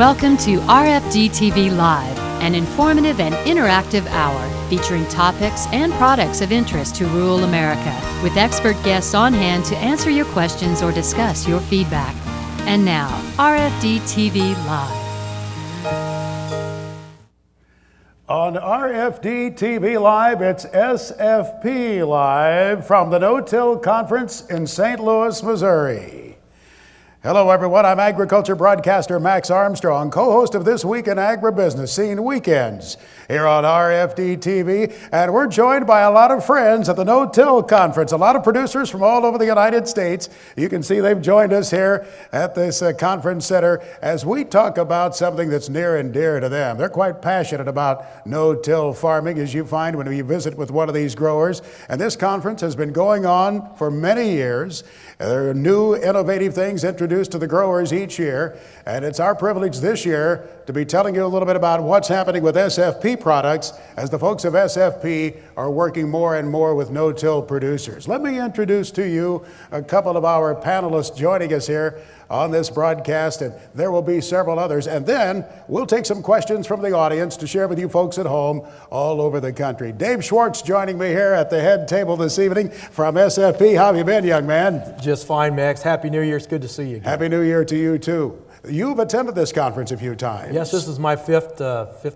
Welcome to RFD-TV Live, an informative and interactive hour featuring topics and products of interest to rural America, with expert guests on hand to answer your questions or discuss your feedback. And now, RFD-TV Live. On RFD-TV Live, it's SFPLive from the No-Till Conference in St. Louis, Missouri. Hello, everyone. I'm agriculture broadcaster Max Armstrong, co-host of This Week in Agribusiness, Seen Weekends, here on RFD-TV. And we're joined by a lot of friends at the No-Till Conference, a lot of producers from all over the United States. You can see they've joined us here at this conference center as we talk about something that's near and dear to them. They're quite passionate about no-till farming, as you find when you visit with one of these growers. And this conference has been going on for many years. There are new innovative things introduced to the growers each year, and it's our privilege this year to be telling you a little bit about what's happening with SFP products as the folks of SFP are working more and more with no-till producers. Let me introduce to you a couple of our panelists joining us here on this broadcast, and there will be several others. And then we'll take some questions from the audience to share with you folks at home all over the country. Dave Schwartz joining me here at the head table this evening from SFP. How have you been, young man? Just fine, Max. Happy New Year. It's good to see you again. Happy New Year to you, too. You've attended this conference a few times. Yes, this is my fifth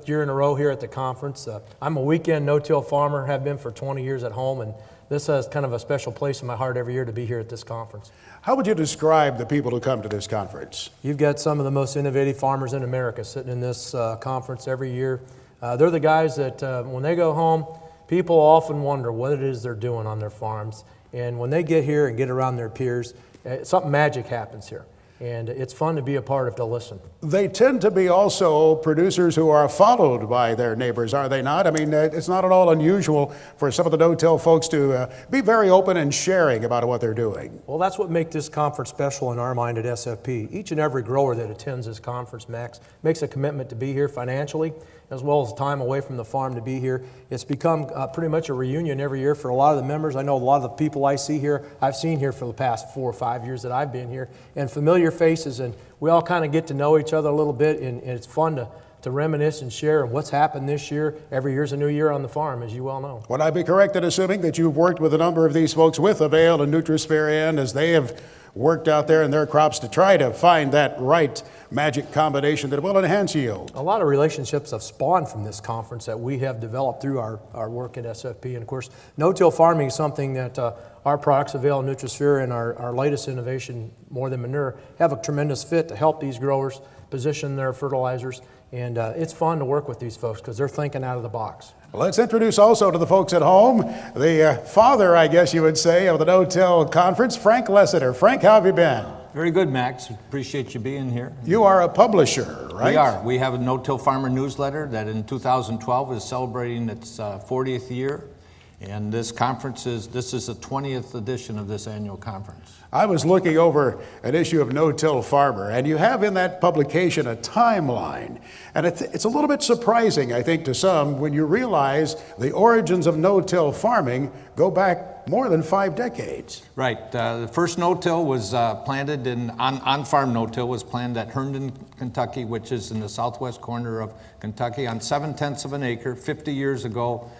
year in a row here at the conference. I'm a weekend no-till farmer, have been for 20 years at home, and this has kind of a special place in my heart every year to be here at this conference. How would you describe the people who come to this conference? You've got some of the most innovative farmers in America sitting in this conference every year. They're the guys that when they go home, people often wonder what it is they're doing on their farms. And when they get here and get around their peers, something magic happens here. And it's fun to be a part of, to listen. They tend to be also producers who are followed by their neighbors, are they not? I mean, it's not at all unusual for some of the no-till folks to be very open and sharing about what they're doing. Well, that's what makes this conference special in our mind at SFP. Each and every grower that attends this conference, Max, makes a commitment to be here financially, as well as time away from the farm to be here. It's become pretty much a reunion every year for a lot of the members. I know a lot of the people I see here, I've seen here for the past 4 or 5 years that I've been here, and familiar faces, and we all kind of get to know each other a little bit, and it's fun to reminisce and share what's happened this year. Every year's a new year on the farm, as you well know. Would I be correct in assuming that you've worked with a number of these folks with AVAIL and NutriSphere-N as they have worked out there in their crops to try to find that right magic combination that will enhance yield? A lot of relationships have spawned from this conference that we have developed through our work at SFP. And of course, no-till farming is something that our products, AVAIL and NutriSphere, and our latest innovation, More Than Manure, have a tremendous fit to help these growers position their fertilizers. And it's fun to work with these folks because they're thinking out of the box. Let's introduce also to the folks at home, the father, I guess you would say, of the No-Till Conference, Frank Lessiter. Frank, how have you been? Very good, Max. Appreciate you being here. You are a publisher, right? We are. We have a No-Till Farmer newsletter that in 2012 is celebrating its 40th year. And this conference is the 20th edition of this annual conference. I was looking over an issue of No-Till Farmer, and you have in that publication a timeline. And it's a little bit surprising, I think, to some when you realize the origins of no-till farming go back more than 5 decades. Right. The first no-till was planted on-farm no-till was planted at Herndon, Kentucky, which is in the southwest corner of Kentucky, on 7/10 of an acre 50 years ago.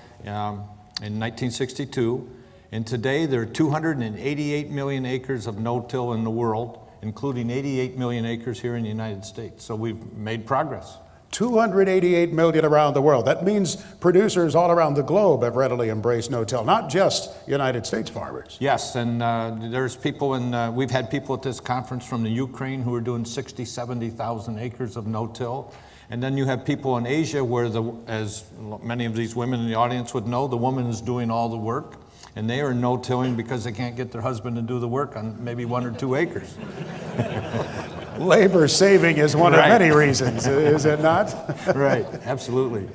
In 1962, and today there are 288 million acres of no-till in the world, including 88 million acres here in the United States. So we've made progress. 288 million around the world. That means producers all around the globe have readily embraced no-till, not just United States farmers. Yes, and there's people we've had people at this conference from the Ukraine who are doing 60, 70,000 acres of no-till. And then you have people in Asia where, as many of these women in the audience would know, the woman is doing all the work, and they are no-tilling because they can't get their husband to do the work on maybe 1 or 2 acres. Labor saving is one of many reasons, is it not? Right, absolutely.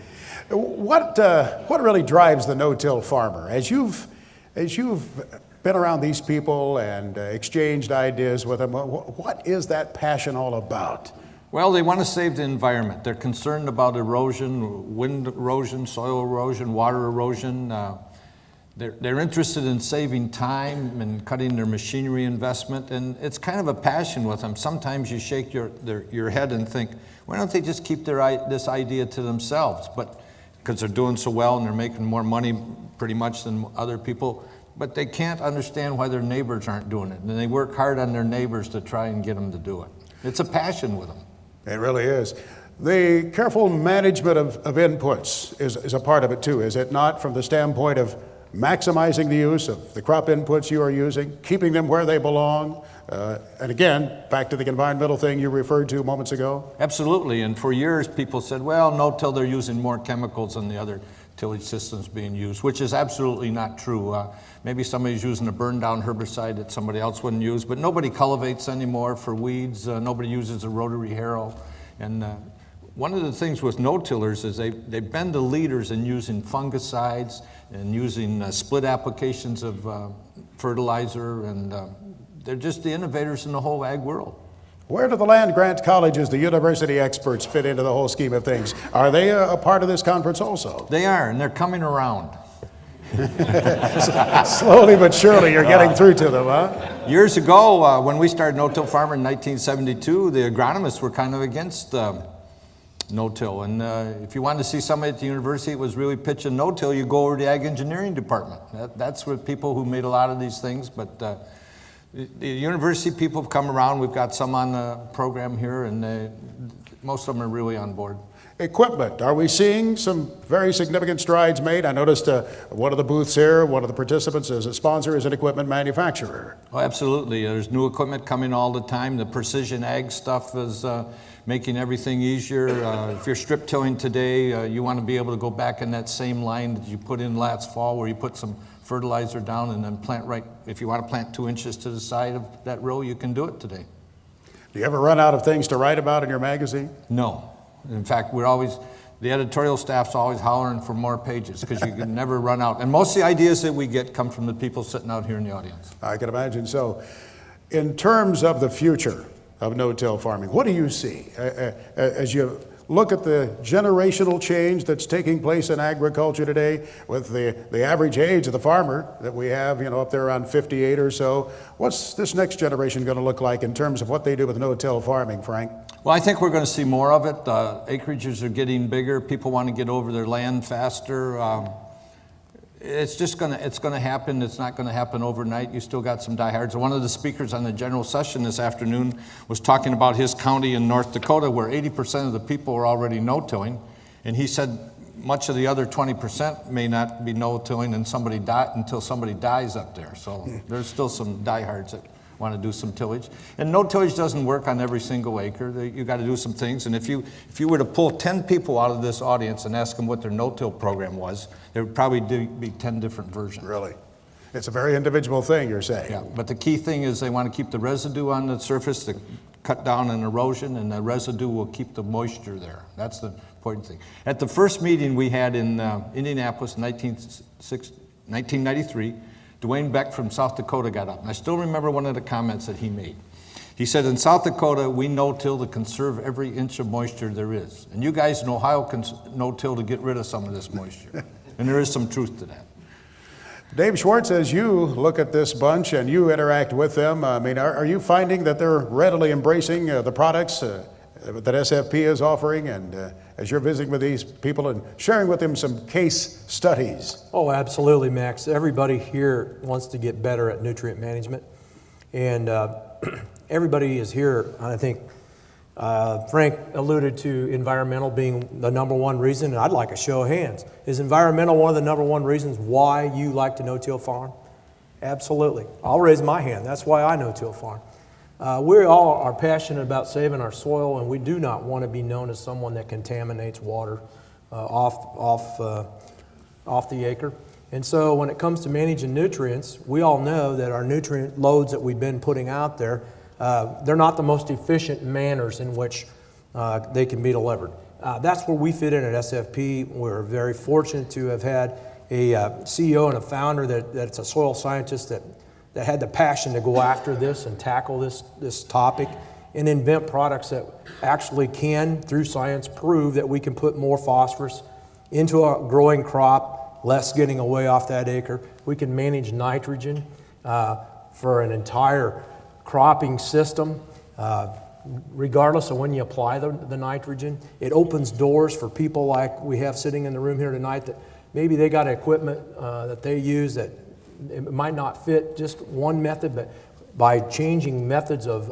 What really drives the no-till farmer? As you've been around these people and exchanged ideas with them, what is that passion all about? Well, they want to save the environment. They're concerned about erosion, wind erosion, soil erosion, water erosion. they're interested in saving time and cutting their machinery investment, and it's kind of a passion with them. Sometimes you shake your head and think, why don't they just keep this idea to themselves? But because they're doing so well and they're making more money pretty much than other people, but they can't understand why their neighbors aren't doing it. And they work hard on their neighbors to try and get them to do it. It's a passion with them. It really is. The careful management of inputs is a part of it too, is it not, from the standpoint of maximizing the use of the crop inputs you are using, keeping them where they belong, and again, back to the environmental thing you referred to moments ago? Absolutely, and for years people said, well, no-till, they're using more chemicals than the other tillage systems being used, which is absolutely not true. Maybe somebody's using a burn-down herbicide that somebody else wouldn't use, but nobody cultivates anymore for weeds. Nobody uses a rotary harrow. And one of the things with no-tillers is they've been the leaders in using fungicides and using split applications of fertilizer, and they're just the innovators in the whole ag world. Where do the land-grant colleges, the university experts, fit into the whole scheme of things? Are they a part of this conference also? They are, and they're coming around. Slowly but surely you're getting through to them, huh? Years ago, when we started No-Till Farmer in 1972, the agronomists were kind of against no-till. And if you wanted to see somebody at the university that was really pitching no-till, you go over to the ag engineering department. That's where people who made a lot of these things. But the university people have come around. We've got some on the program here, and most of them are really on board. Equipment. Are we seeing some very significant strides made? I noticed one of the booths here, one of the participants as a sponsor is an equipment manufacturer. Oh, absolutely. There's new equipment coming all the time. The precision ag stuff is making everything easier. If you're strip tilling today, you want to be able to go back in that same line that you put in last fall, where you put some fertilizer down and then plant right. If you want to plant 2 inches to the side of that row, you can do it today. Do you ever run out of things to write about in your magazine? No. In fact, the editorial staff's always hollering for more pages because you can never run out. And most of the ideas that we get come from the people sitting out here in the audience. I can imagine so. In terms of the future of no-till farming, what do you see as you look at the generational change that's taking place in agriculture today, with the average age of the farmer that we have, up there around 58 or so? What's this next generation going to look like in terms of what they do with no-till farming, Frank? Well, I think we're going to see more of it. Acreages are getting bigger. People want to get over their land faster. It's going to happen. It's not going to happen overnight. You still got some diehards. One of the speakers on the general session this afternoon was talking about his county in North Dakota, where 80% of the people are already no-tilling, and he said much of the other 20% may not be no-tilling until somebody dies up there. So there's still some diehards that want to do some tillage. And no tillage doesn't work on every single acre. You got to do some things. And if you were to pull 10 people out of this audience and ask them what their no-till program was, there would probably be 10 different versions. Really? It's a very individual thing, you're saying. Yeah, but the key thing is they want to keep the residue on the surface to cut down on erosion, and the residue will keep the moisture there. That's the important thing. At the first meeting we had in Indianapolis in 1993, Dwayne Beck from South Dakota got up, and I still remember one of the comments that he made. He said, in South Dakota, we no-till to conserve every inch of moisture there is. And you guys in Ohio can no-till to get rid of some of this moisture. And there is some truth to that. Dave Schwartz, as you look at this bunch and you interact with them, are you finding that they're readily embracing the products that SFP is offering, and as you're visiting with these people and sharing with them some case studies? Oh, absolutely, Max. Everybody here wants to get better at nutrient management, and everybody is here. I think Frank alluded to environmental being the number one reason, and I'd like a show of hands. Is environmental one of the number one reasons why you like to no-till farm? Absolutely. I'll raise my hand. That's why I no-till farm. We all are passionate about saving our soil, and we do not want to be known as someone that contaminates water off the acre. And so when it comes to managing nutrients, we all know that our nutrient loads that we've been putting out there, they're not the most efficient manners in which they can be delivered. That's where we fit in at SFP. We're very fortunate to have had a CEO and a founder that's a soil scientist that had the passion to go after this and tackle this topic and invent products that actually can, through science, prove that we can put more phosphorus into a growing crop less getting away off that acre. We can manage nitrogen for an entire cropping system, regardless of when you apply the nitrogen. It opens doors for people like we have sitting in the room here tonight that maybe they got equipment that they use that it might not fit just one method, but by changing methods of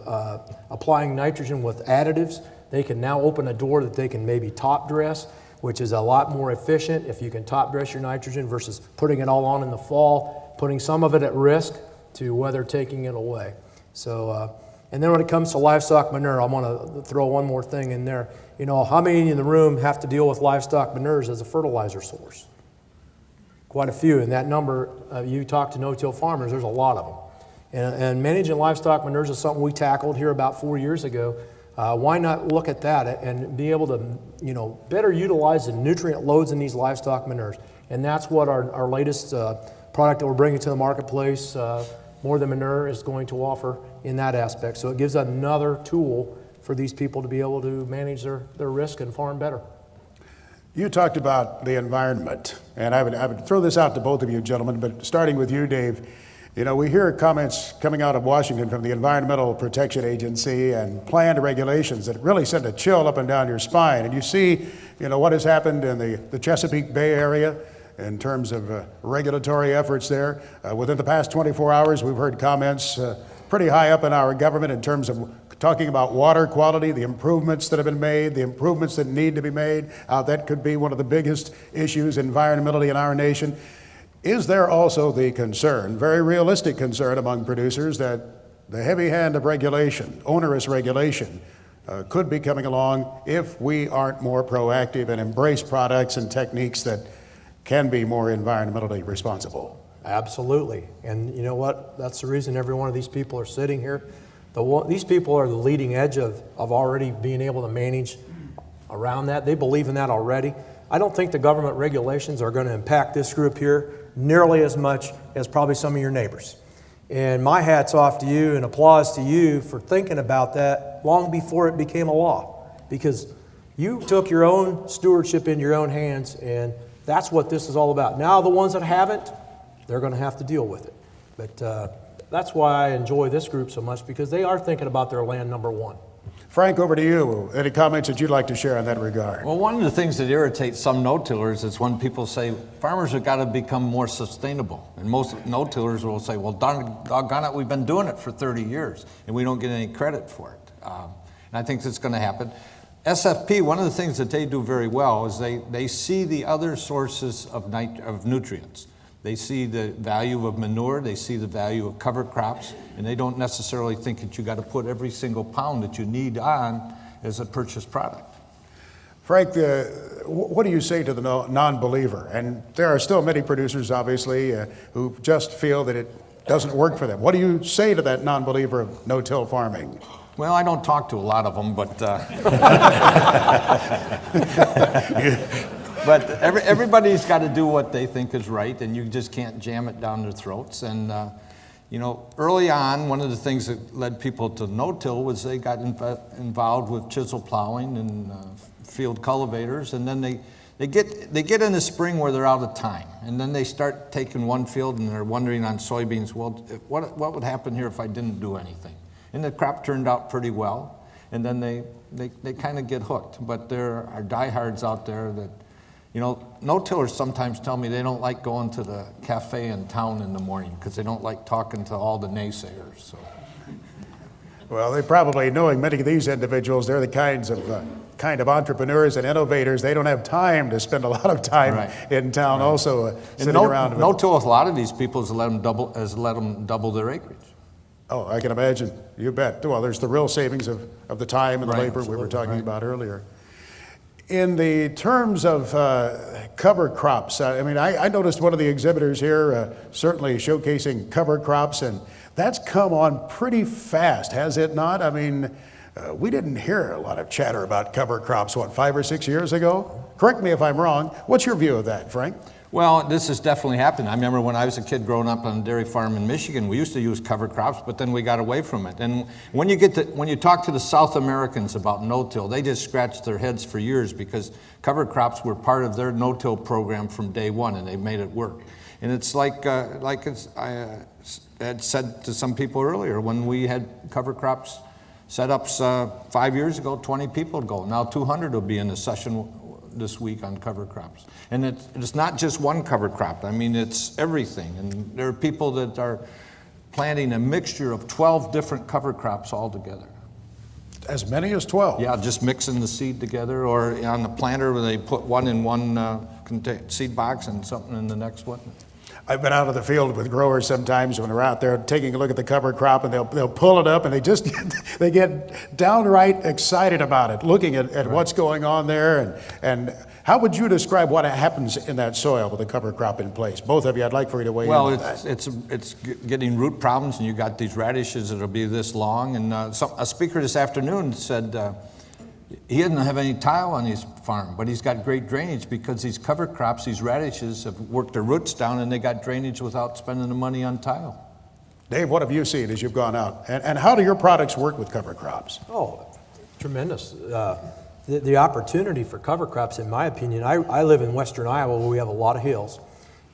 applying nitrogen with additives, they can now open a door that they can maybe top dress, which is a lot more efficient if you can top dress your nitrogen versus putting it all on in the fall, putting some of it at risk to weather taking it away. So, and then when it comes to livestock manure, I want to throw one more thing in there. You know, how many in the room have to deal with livestock manures as a fertilizer source? Quite a few, and that number, you talk to no-till farmers, there's a lot of them. And managing livestock manures is something we tackled here about 4 years ago. Why not look at that and be able to, you know, better utilize the nutrient loads in these livestock manures? And that's what our latest product that we're bringing to the marketplace, More Than Manure, is going to offer in that aspect. So it gives another tool for these people to be able to manage their risk and farm better. You talked about the environment, and I would throw this out to both of you gentlemen, but starting with you, Dave. You know, we hear comments coming out of Washington from the Environmental Protection Agency and planned regulations that really send a chill up and down your spine. And you see, you know, what has happened in the Chesapeake Bay area in terms of regulatory efforts there. Within the past 24 hours, we've heard comments pretty high up in our government in terms of talking about water quality, the improvements that have been made, the improvements that need to be made. That could be one of the biggest issues environmentally in our nation. Is there also the concern, very realistic concern among producers, that the heavy hand of regulation, onerous regulation, could be coming along if we aren't more proactive and embrace products and techniques that can be more environmentally responsible? Absolutely. And you know what? That's the reason every one of these people are sitting here. These people are the leading edge of already being able to manage around that. They believe in that already. I don't think the government regulations are going to impact this group here nearly as much as probably some of your neighbors. And my hat's off to you and applause to you for thinking about that long before it became a law, because you took your own stewardship in your own hands, and that's what this is all about. Now the ones that haven't, they're going to have to deal with it. But that's why I enjoy this group so much, because they are thinking about their land, number one. Frank, over to you. Any comments that you'd like to share in that regard? Well, one of the things that irritates some no-tillers is when people say farmers have got to become more sustainable. And most no-tillers will say, well, doggone it, we've been doing it for 30 years, and we don't get any credit for it. And I think that's going to happen. SFP, one of the things that they do very well is they see the other sources of nutrients. They see the value of manure, they see the value of cover crops, and they don't necessarily think that you got to put every single pound that you need on as a purchased product. Frank, what do you say to the non-believer? And there are still many producers, obviously, who just feel that it doesn't work for them. What do you say to that non-believer of no-till farming? Well, I don't talk to a lot of them, but but everybody's got to do what they think is right, and you just can't jam it down their throats. And you know, early on, one of the things that led people to no-till was they got involved with chisel plowing and field cultivators, and then they get in the spring where they're out of time, and then they start taking one field and they're wondering on soybeans, well, what would happen here if I didn't do anything? And the crop turned out pretty well, and then they kind of get hooked. But there are diehards out there that, you know, no-tillers sometimes tell me they don't like going to the cafe in town in the morning because they don't like talking to all the naysayers. So. Well, they probably, knowing many of these individuals, they're the kind of entrepreneurs and innovators. They don't have time to spend a lot of time in town also sitting around. No-till with a lot of these people has let them double their acreage. Oh, I can imagine. You bet. Well, there's the real savings of the time and the labor we were talking about earlier. In the terms of cover crops, I mean, I noticed one of the exhibitors here certainly showcasing cover crops, and that's come on pretty fast, has it not? I mean, we didn't hear a lot of chatter about cover crops, 5 or 6 years ago? Correct me if I'm wrong. What's your view of that, Frank? Well, this has definitely happened. I remember when I was a kid growing up on a dairy farm in Michigan, we used to use cover crops, but then we got away from it. And when you talk to the South Americans about no-till, they just scratched their heads for years because cover crops were part of their no-till program from day one, and they made it work. And it's I had said to some people earlier, when we had cover crops setups 5 years ago, 20 people would go. Now 200 will be in the session this week on cover crops. And it's not just one cover crop. I mean, it's everything. And there are people that are planting a mixture of 12 different cover crops all together. As many as 12? Yeah, just mixing the seed together, or on the planter where they put one in one seed box and something in the next one. I've been out of the field with growers sometimes when they're out there taking a look at the cover crop, and they'll pull it up, and they get downright excited about it, looking at what's going on there. And how would you describe what happens in that soil with the cover crop in place? Both of you, I'd like for you to weigh in on that. Well, it's getting root problems, and you got these radishes that'll be this long. And a speaker this afternoon said he doesn't have any tile on his farm, but he's got great drainage because these cover crops, these radishes, have worked their roots down, and they got drainage without spending the money on tile. Dave, what have you seen as you've gone out? And how do your products work with cover crops? Oh, tremendous. The opportunity for cover crops, in my opinion, I live in western Iowa where we have a lot of hills.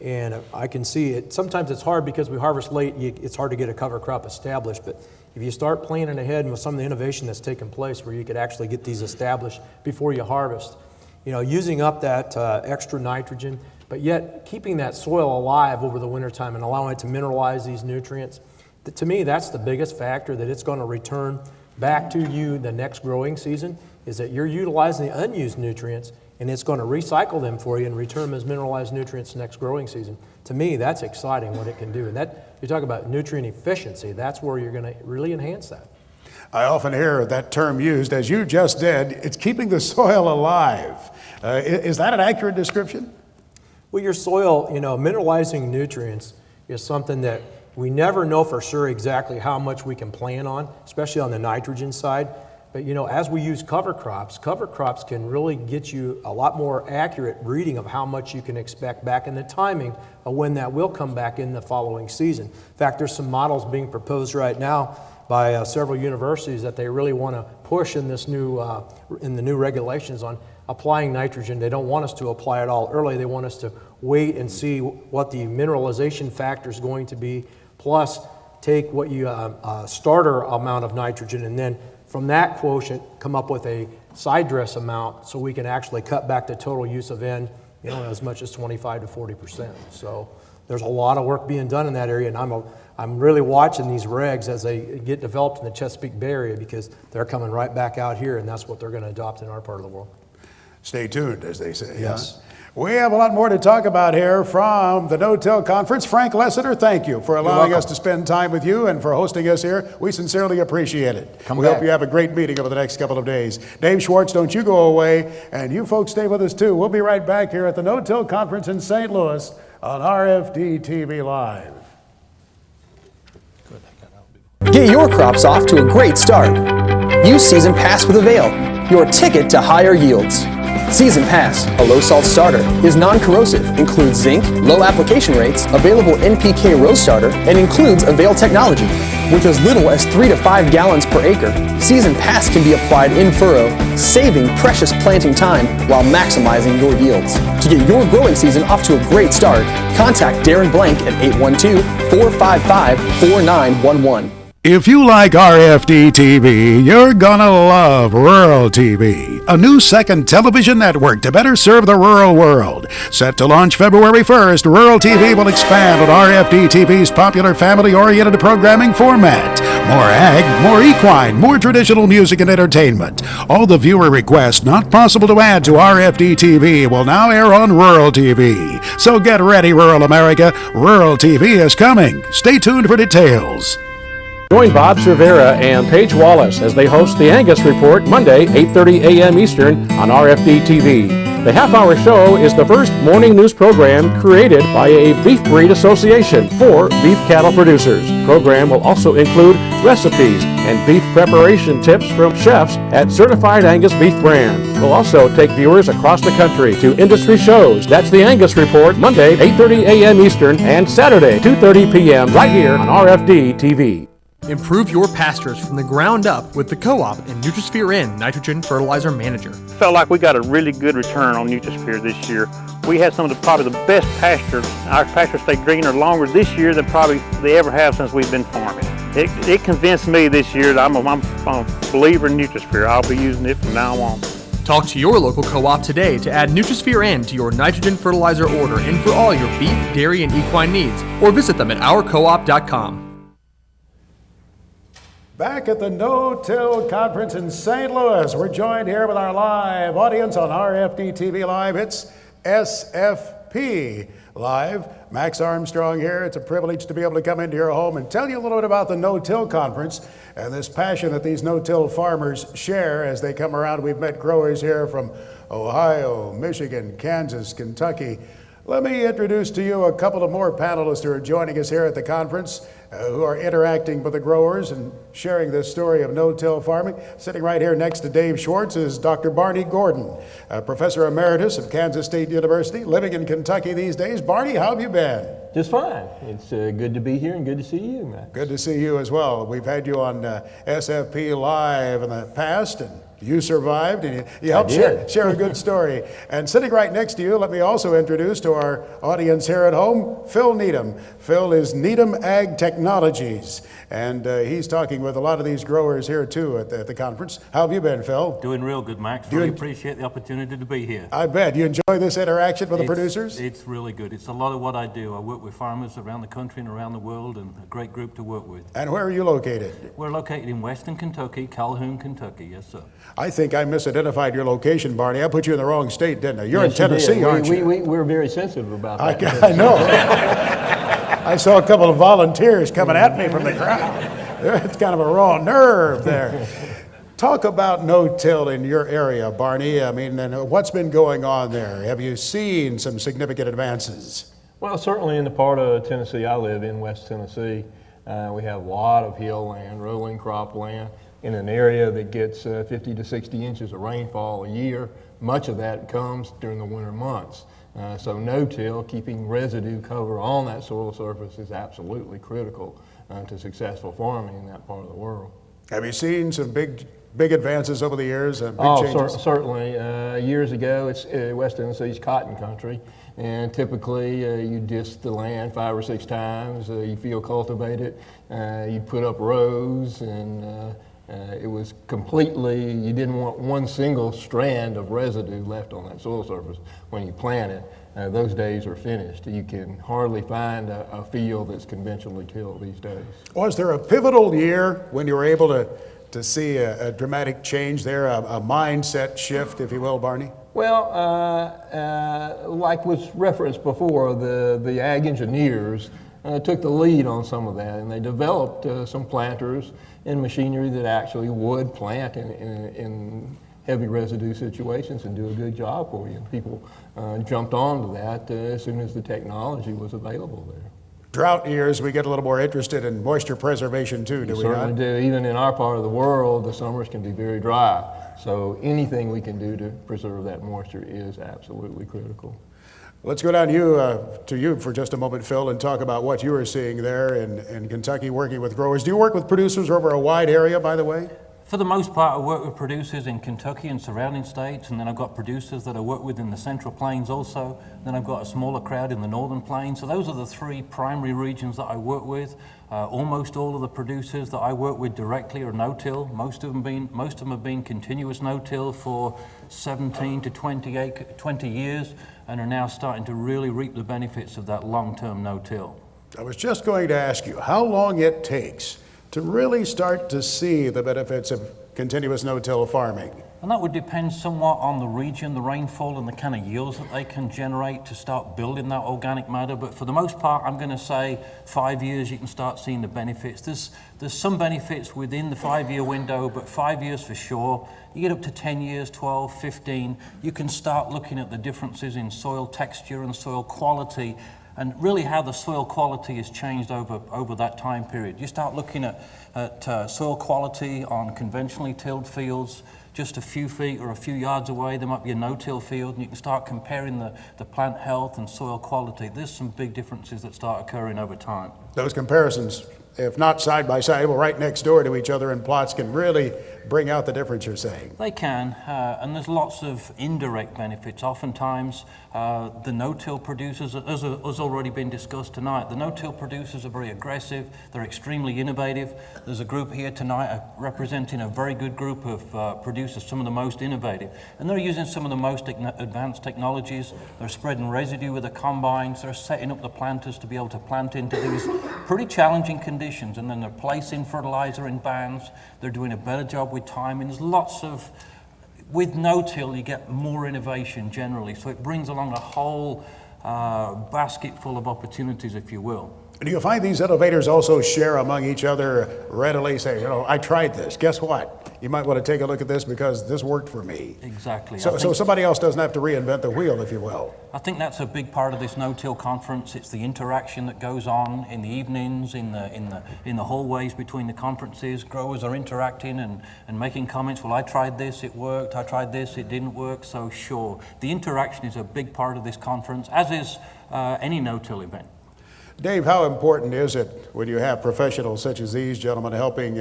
And I can see it. Sometimes it's hard because we harvest late. It's hard to get a cover crop established. But if you start planning ahead with some of the innovation that's taken place where you could actually get these established before you harvest, using up that extra nitrogen, but yet keeping that soil alive over the wintertime and allowing it to mineralize these nutrients, to me, that's the biggest factor that it's going to return back to you the next growing season, is that you're utilizing the unused nutrients and it's going to recycle them for you and return them as mineralized nutrients next growing season. To me, that's exciting what it can do. And that, you talk about nutrient efficiency, that's where you're going to really enhance that. I often hear that term used, as you just did, it's keeping the soil alive. Is that an accurate description? Well, your soil, mineralizing nutrients is something that we never know for sure exactly how much we can plan on, especially on the nitrogen side. But as we use cover crops can really get you a lot more accurate reading of how much you can expect back in the timing of when that will come back in the following season. In fact, there's some models being proposed right now by several universities that they really want to push in this new in the new regulations on applying nitrogen. They don't want us to apply it all early. They want us to wait and see what the mineralization factor is going to be, plus take what you starter amount of nitrogen, and then from that quotient come up with a side dress amount so we can actually cut back the total use of N, as much as 25 to 40%. So there's a lot of work being done in that area, and I'm really watching these regs as they get developed in the Chesapeake Bay area, because they're coming right back out here, and that's what they're going to adopt in our part of the world. Stay tuned, as they say. Yes. Huh? We have a lot more to talk about here from the No-Till Conference. Frank Lessiter, thank you for allowing us to spend time with you and for hosting us here. We sincerely appreciate it. We hope you have a great meeting over the next couple of days. Dave Schwartz, don't you go away, and you folks stay with us too. We'll be right back here at the No-Till Conference in St. Louis on RFD-TV Live. Get your crops off to a great start. Use Season Pass with AVAIL, your ticket to higher yields. Season Pass, a low-salt starter, is non-corrosive, includes zinc, low application rates, available NPK row starter, and includes AVAIL technology. With as little as 3 to 5 gallons per acre, Season Pass can be applied in furrow, saving precious planting time while maximizing your yields. To get your growing season off to a great start, contact Darren Blank at 812-455-4911. If you like RFD-TV, you're gonna love Rural TV, a new second television network to better serve the rural world. Set to launch February 1st, Rural TV will expand on RFD-TV's popular family-oriented programming format. More ag, more equine, more traditional music and entertainment. All the viewer requests not possible to add to RFD-TV will now air on Rural TV. So get ready, rural America. Rural TV is coming. Stay tuned for details. Join Bob Cervera and Paige Wallace as they host the Angus Report Monday, 8:30 a.m. Eastern on RFD-TV. The half-hour show is the first morning news program created by a beef breed association for beef cattle producers. The program will also include recipes and beef preparation tips from chefs at Certified Angus Beef Brand. We'll also take viewers across the country to industry shows. That's the Angus Report, Monday, 8:30 a.m. Eastern, and Saturday, 2:30 p.m. right here on RFD-TV. Improve your pastures from the ground up with the Co-op and NutriSphere-N Nitrogen Fertilizer Manager. Felt like we got a really good return on NutriSphere this year. We had some of probably the best pastures. Our pastures stayed greener longer this year than probably they ever have since we've been farming. It convinced me this year that I'm a believer in NutriSphere. I'll be using it from now on. Talk to your local co-op today to add NutriSphere-N to your nitrogen fertilizer order and for all your beef, dairy, and equine needs, or visit them at ourcoop.com. Back at the No-Till Conference in St. Louis, we're joined here with our live audience on RFD-TV Live. It's SFPLive. Max Armstrong here. It's a privilege to be able to come into your home and tell you a little bit about the No-Till Conference and this passion that these no-till farmers share as they come around. We've met growers here from Ohio, Michigan, Kansas, Kentucky. Let me introduce to you a couple of more panelists who are joining us here at the conference, who are interacting with the growers and sharing this story of no-till farming. Sitting right here next to Dave Schwartz is Dr. Barney Gordon, Professor Emeritus of Kansas State University, living in Kentucky these days. Barney, how have you been? Just fine. It's good to be here and good to see you, Max. Good to see you as well. We've had you on SFPLive in the past, and you survived, and you helped share a good story. And sitting right next to you, let me also introduce to our audience here at home, Phil Needham. Phil is Needham Ag Technologies, and he's talking with a lot of these growers here too at the conference. How have you been, Phil? Doing real good, Max. Really appreciate the opportunity to be here. I bet. You enjoy this interaction with the producers? It's really good. It's a lot of what I do. I work with farmers around the country and around the world, and a great group to work with. And where are you located? We're located in Western Kentucky, Calhoun, Kentucky. Yes, sir. I think I misidentified your location, Barney. I put you in the wrong state, didn't I? You're in Tennessee, aren't you? We're very sensitive about that. I know. I saw a couple of volunteers coming at me from the crowd. It's kind of a raw nerve there. Talk about no-till in your area, Barney. I mean, and what's been going on there? Have you seen some significant advances? Well, certainly in the part of Tennessee I live in, West Tennessee, we have a lot of hill land, rolling crop land, in an area that gets 50 to 60 inches of rainfall a year. Much of that comes during the winter months. So no-till, keeping residue cover on that soil surface, is absolutely critical to successful farming in that part of the world. Have you seen some big advances over the years? Big changes? Certainly. Years ago, it's West Tennessee's cotton country, and typically you disc the land 5 or 6 times. You field cultivate it. You put up rows, and it was completely, you didn't want one single strand of residue left on that soil surface when you plant it. Those days are finished. You can hardly find a field that's conventionally tilled these days. Was there a pivotal year when you were able to see a dramatic change there, a mindset shift, if you will, Barney? Well, like was referenced before, the ag engineers took the lead on some of that, and they developed some planters and machinery that actually would plant in heavy residue situations and do a good job for you. And people jumped onto that as soon as the technology was available there. Drought years, we get a little more interested in moisture preservation too, do we not? We certainly do. Even in our part of the world, the summers can be very dry. So anything we can do to preserve that moisture is absolutely critical. Let's go down to you for just a moment, Phil, and talk about what you are seeing there in Kentucky working with growers. Do you work with producers over a wide area, by the way? For the most part, I work with producers in Kentucky and surrounding states, and then I've got producers that I work with in the Central Plains also. Then I've got a smaller crowd in the Northern Plains. So those are the 3 primary regions that I work with. Almost all of the producers that I work with directly are no-till. Most of them have been continuous no-till for 17 to 20 years, and are now starting to really reap the benefits of that long-term no-till. I was just going to ask you how long it takes to really start to see the benefits of continuous no-till farming. And that would depend somewhat on the region, the rainfall, and the kind of yields that they can generate to start building that organic matter. But for the most part, I'm going to say 5 years you can start seeing the benefits. There's some benefits within the 5-year window, but 5 years for sure. You get up to 10 years, 12, 15, you can start looking at the differences in soil texture and soil quality, and really how the soil quality has changed over that time period. You start looking at soil quality on conventionally tilled fields, just a few feet or a few yards away, there might be a no-till field, and you can start comparing the plant health and soil quality. There's some big differences that start occurring over time. Those comparisons, if not side by side, well, right next door to each other in plots, can really bring out the difference you're saying. They can, and there's lots of indirect benefits. Oftentimes, the no-till producers, as has already been discussed tonight, the no-till producers are very aggressive, they're extremely innovative. There's a group here tonight representing a very good group of producers, some of the most innovative, and they're using some of the most advanced technologies. They're spreading residue with the combines, they're setting up the planters to be able to plant into these pretty challenging conditions, and then they're placing fertilizer in bands. They're doing a better job with timing. There's lots of, with no-till you get more innovation generally, so it brings along a whole basket full of opportunities, if you will. Do you find these innovators also share among each other readily, say, you know, I tried this, guess what? You might want to take a look at this because this worked for me. Exactly. So somebody else doesn't have to reinvent the wheel, if you will. I think that's a big part of this no-till conference. It's the interaction that goes on in the evenings, in the hallways between the conferences. Growers are interacting and making comments. Well, I tried this, it worked. I tried this, it didn't work. So sure, the interaction is a big part of this conference, as is any no-till event. Dave, how important is it when you have professionals such as these gentlemen helping,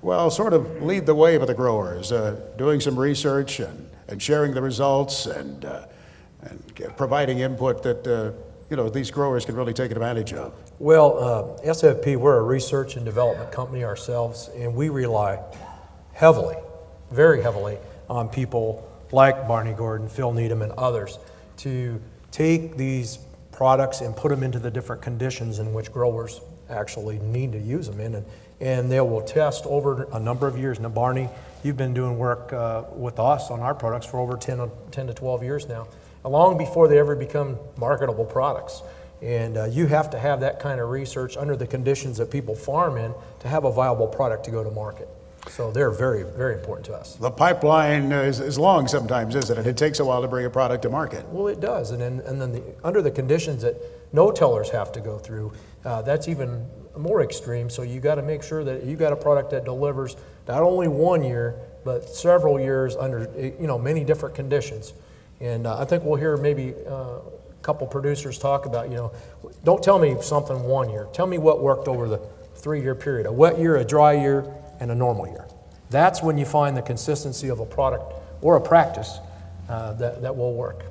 well, sort of lead the way with the growers, doing some research and sharing the results and providing input that, you know, these growers can really take advantage of? Well, SFP, we're a research and development company ourselves, and we rely heavily, very heavily, on people like Barney Gordon, Phil Needham, and others to take these products and put them into the different conditions in which growers actually need to use them in, and they will test over a number of years. Now, Barney, you've been doing work with us on our products for over 10 to 12 years now, long before they ever become marketable products. And you have to have that kind of research under the conditions that people farm in to have a viable product to go to market. So they're very, very important to us. The pipeline is long sometimes, isn't it? It takes a while to bring a product to market. Well, it does. And then under the conditions that no-tillers have to go through, that's even more extreme. So you got to make sure that you got a product that delivers not only 1 year, but several years under, you know, many different conditions. And I think we'll hear maybe a couple producers talk about, you know, don't tell me something 1 year. Tell me what worked over the 3-year period, a wet year, a dry year, and a normal year. That's when you find the consistency of a product or a practice that will work.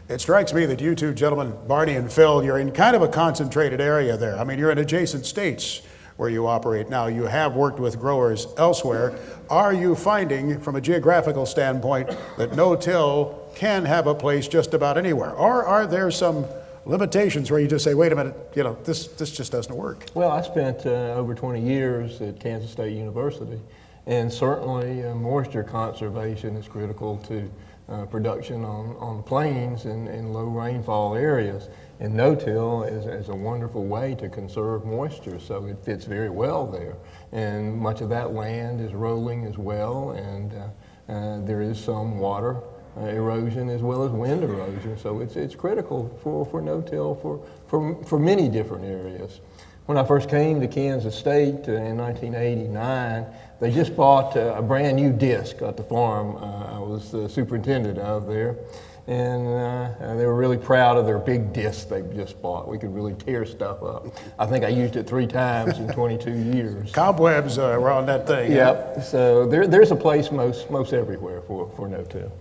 It strikes me that you two gentlemen, Barney and Phil, you're in kind of a concentrated area there. I mean, you're in adjacent states where you operate now. You have worked with growers elsewhere. Are you finding, from a geographical standpoint, that no-till can have a place just about anywhere? Or are there some limitations where you just say, wait a minute, you know, this just doesn't work? Well, I spent over 20 years at Kansas State University, and certainly moisture conservation is critical to production on the plains and low rainfall areas. And no-till is a wonderful way to conserve moisture, so it fits very well there. And much of that land is rolling as well, and there is some water erosion as well as wind erosion, so it's critical for no-till for many different areas. When I first came to Kansas State in 1989, they just bought a brand new disc at the farm I was the superintendent of there, and they were really proud of their big disc they just bought. We could really tear stuff up. I think I used it 3 times in 22 years. Cobwebs were on that thing. Yep, so there's a place most everywhere for no-till.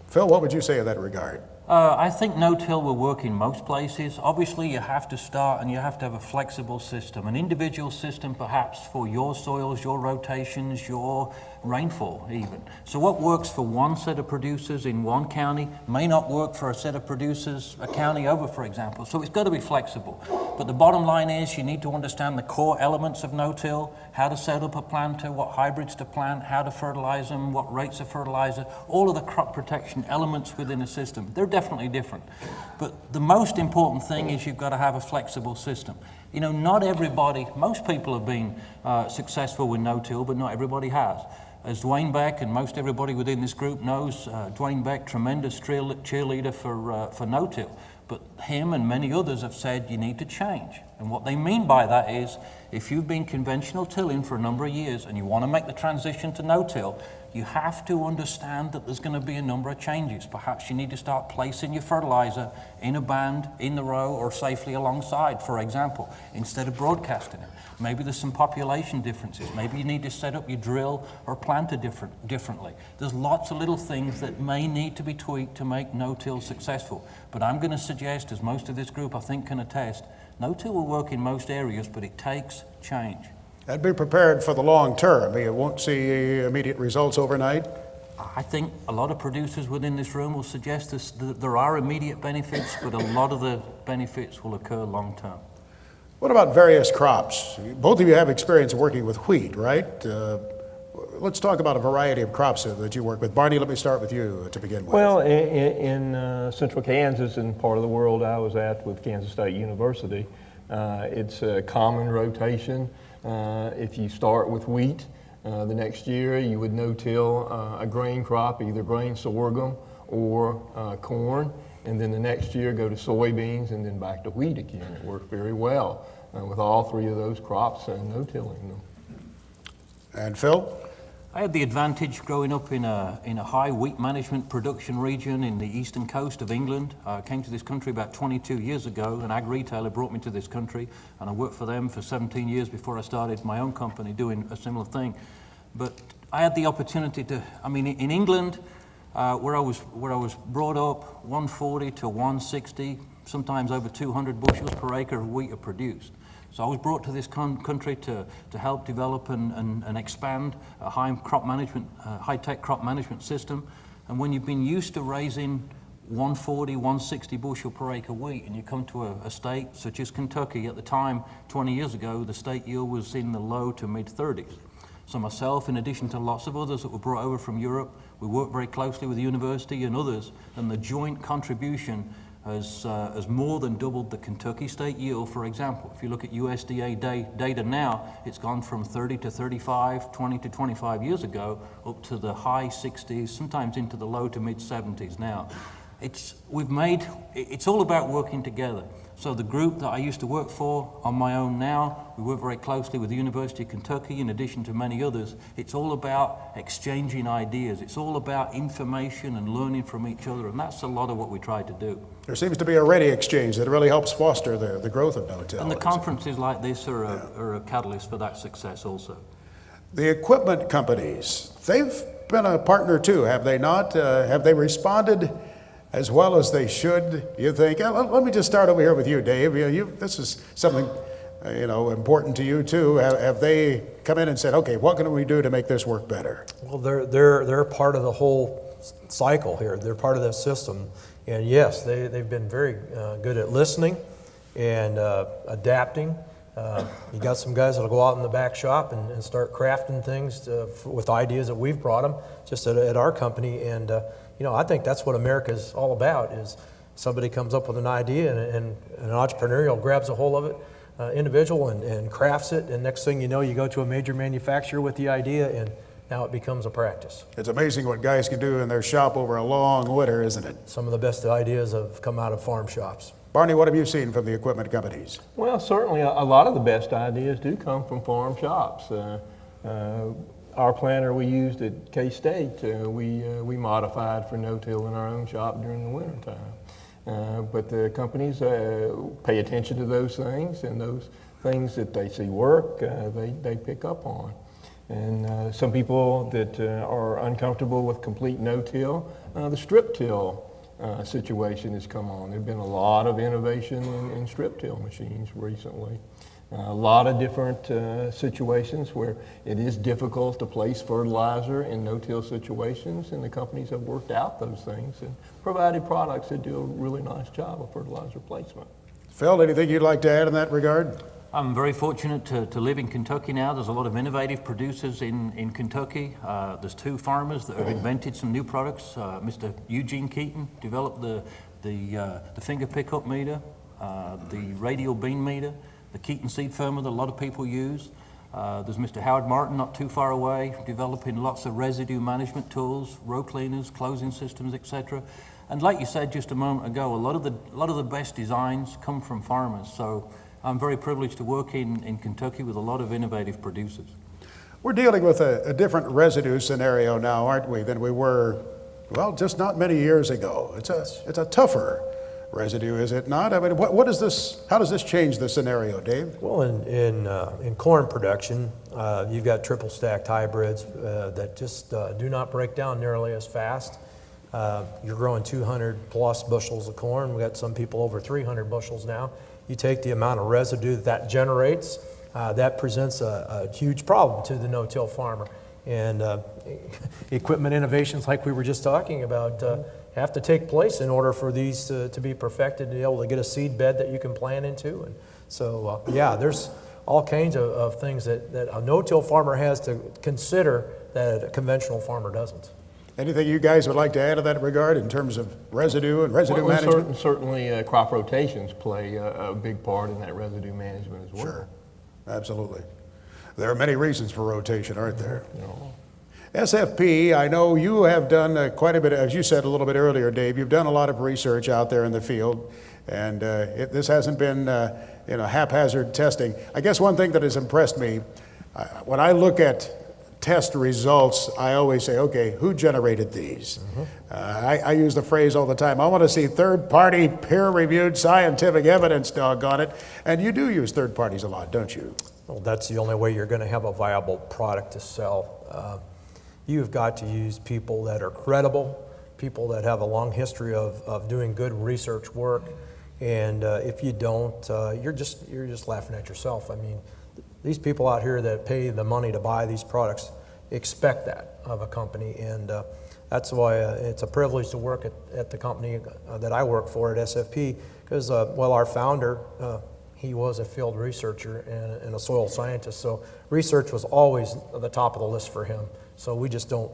Phil, what would you say in that regard? I think no-till will work in most places. Obviously, you have to start and you have to have a flexible system, an individual system perhaps for your soils, your rotations, your rainfall even. So what works for one set of producers in one county may not work for a set of producers a county over, for example. So it's got to be flexible. But the bottom line is you need to understand the core elements of no-till, how to set up a planter, what hybrids to plant, how to fertilize them, what rates of fertilizer, all of the crop protection elements within a system. They're definitely different. But the most important thing is you've got to have a flexible system. You know, not everybody, most people have been successful with no-till, but not everybody has. As Dwayne Beck and most everybody within this group knows, Dwayne Beck, tremendous cheerleader for no-till. But him and many others have said you need to change. And what they mean by that is if you've been conventional tilling for a number of years and you want to make the transition to no-till, you have to understand that there's going to be a number of changes. Perhaps you need to start placing your fertilizer in a band, in the row, or safely alongside, for example, instead of broadcasting it. Maybe there's some population differences. Maybe you need to set up your drill or planter differently. There's lots of little things that may need to be tweaked to make no-till successful. But I'm going to suggest, as most of this group I think can attest, no-till will work in most areas, but it takes change. And be prepared for the long term. You won't see immediate results overnight. I think a lot of producers within this room will suggest that there are immediate benefits, but a lot of the benefits will occur long term. What about various crops? Both of you have experience working with wheat, right? Let's talk about a variety of crops that you work with. Barney, let me start with you to begin with. Well, in central Kansas and part of the world I was at with Kansas State University, it's a common rotation. If you start with wheat, the next year you would no-till a grain crop, either grain sorghum or corn, and then the next year go to soybeans and then back to wheat again. It worked very well with all three of those crops and no-tilling them. And Phil? I had the advantage growing up in a high wheat management production region in the eastern coast of England. I came to this country about 22 years ago. An ag retailer brought me to this country, and I worked for them for 17 years before I started my own company doing a similar thing. But I had the opportunity to, in England, where I was brought up, 140 to 160, sometimes over 200 bushels per acre of wheat are produced. So I was brought to this country to help develop and expand a high-tech crop management system. And when you've been used to raising 140, 160 bushel per acre wheat, and you come to a state such as Kentucky, at the time, 20 years ago, the state yield was in the low to mid-30s. So myself, in addition to lots of others that were brought over from Europe, we worked very closely with the university and others, and the joint contribution has more than doubled the Kentucky state yield, for example. If you look at USDA data now, it's gone from 30 to 35, 20 to 25 years ago, up to the high 60s, sometimes into the low to mid 70s now. It's all about working together. So the group that I used to work for on my own now, we work very closely with the University of Kentucky in addition to many others. It's all about exchanging ideas. It's all about information and learning from each other, and that's a lot of what we try to do. There seems to be a ready exchange that really helps foster the growth of no-till. And the conferences like this are a catalyst for that success also. The equipment companies, they've been a partner too, have they not? Have they responded as well as they should, you think? Let me just start over here with you, Dave. This is something important to you too. Have they come in and said, okay, what can we do to make this work better? Well, they're part of the whole cycle here. They're part of that system. And yes, they've been very good at listening and adapting. You got some guys that'll go out in the back shop and start crafting things with ideas that we've brought them just at our company. And I think that's what America's all about, is somebody comes up with an idea and an entrepreneurial grabs a hold of it, individual, and crafts it. And next thing you know, you go to a major manufacturer with the idea, and now it becomes a practice. It's amazing what guys can do in their shop over a long winter, isn't it? Some of the best ideas have come out of farm shops. Barney, what have you seen from the equipment companies? Well, certainly a lot of the best ideas do come from farm shops. Our planter we used at K-State, we modified for no-till in our own shop during the winter time. But the companies pay attention to those things, and those things that they see work, they pick up on. And some people that are uncomfortable with complete no-till, the strip till situation has come on. There's been a lot of innovation in strip till machines recently. A lot of different situations where it is difficult to place fertilizer in no-till situations, and the companies have worked out those things and provided products that do a really nice job of fertilizer placement. Phil, anything you'd like to add in that regard? I'm very fortunate to live in Kentucky now. There's a lot of innovative producers in Kentucky. There's two farmers that have invented some new products. Mr. Eugene Keaton developed the finger pickup meter, the radial bean meter, the Keaton seed firmer that a lot of people use. There's Mr. Howard Martin not too far away, developing lots of residue management tools, row cleaners, closing systems, etc. And like you said just a moment ago, a lot of the best designs come from farmers. So I'm very privileged to work in Kentucky with a lot of innovative producers. We're dealing with a different residue scenario now, aren't we, than we were, well, just not many years ago. It's a tougher residue, is it not? I mean, what is this? How does this change the scenario, Dave? Well, in corn production, you've got triple stacked hybrids that just do not break down nearly as fast. You're growing 200 plus bushels of corn. We got some people over 300 bushels now. You take the amount of residue that generates, that presents a huge problem to the no-till farmer. And equipment innovations like we were just talking about have to take place in order for these to be perfected, to be able to get a seed bed that you can plant into. And so, yeah, there's all kinds of things that a no-till farmer has to consider that a conventional farmer doesn't. Anything you guys would like to add to that regard in terms of residue and residue management? Certainly crop rotations play a big part in that residue management as well. Sure, absolutely. There are many reasons for rotation, aren't there? SFP, I know you have done quite a bit, as you said a little bit earlier, Dave, you've done a lot of research out there in the field, and this hasn't been haphazard testing. I guess one thing that has impressed me, when I look at test results, I always say, okay, who generated these? I use the phrase all the time, I want to see third-party, peer-reviewed scientific evidence, doggone it. And you do use third parties a lot, don't you? Well, that's the only way you're going to have a viable product to sell. You've got to use people that are credible, people that have a long history of doing good research work. And if you don't, you're just laughing at yourself. I mean, these people out here that pay the money to buy these products expect that of a company, and that's why it's a privilege to work at the company that I work for at SFP, because, well, our founder, he was a field researcher and a soil scientist, so research was always at the top of the list for him. So we just don't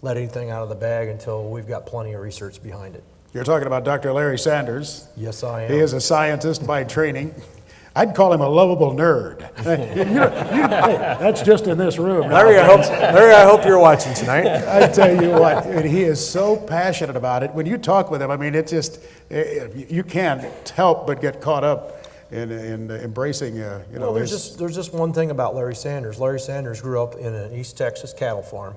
let anything out of the bag until we've got plenty of research behind it. You're talking about Dr. Larry Sanders. Yes, I am. He is a scientist by training. I'd call him a lovable nerd. That's just in this room. Larry, I hope you're watching tonight. I tell you what, he is so passionate about it. When you talk with him, I mean, it's just, you can't help but get caught up in embracing, Well, there's just one thing about Larry Sanders. Larry Sanders grew up in an East Texas cattle farm,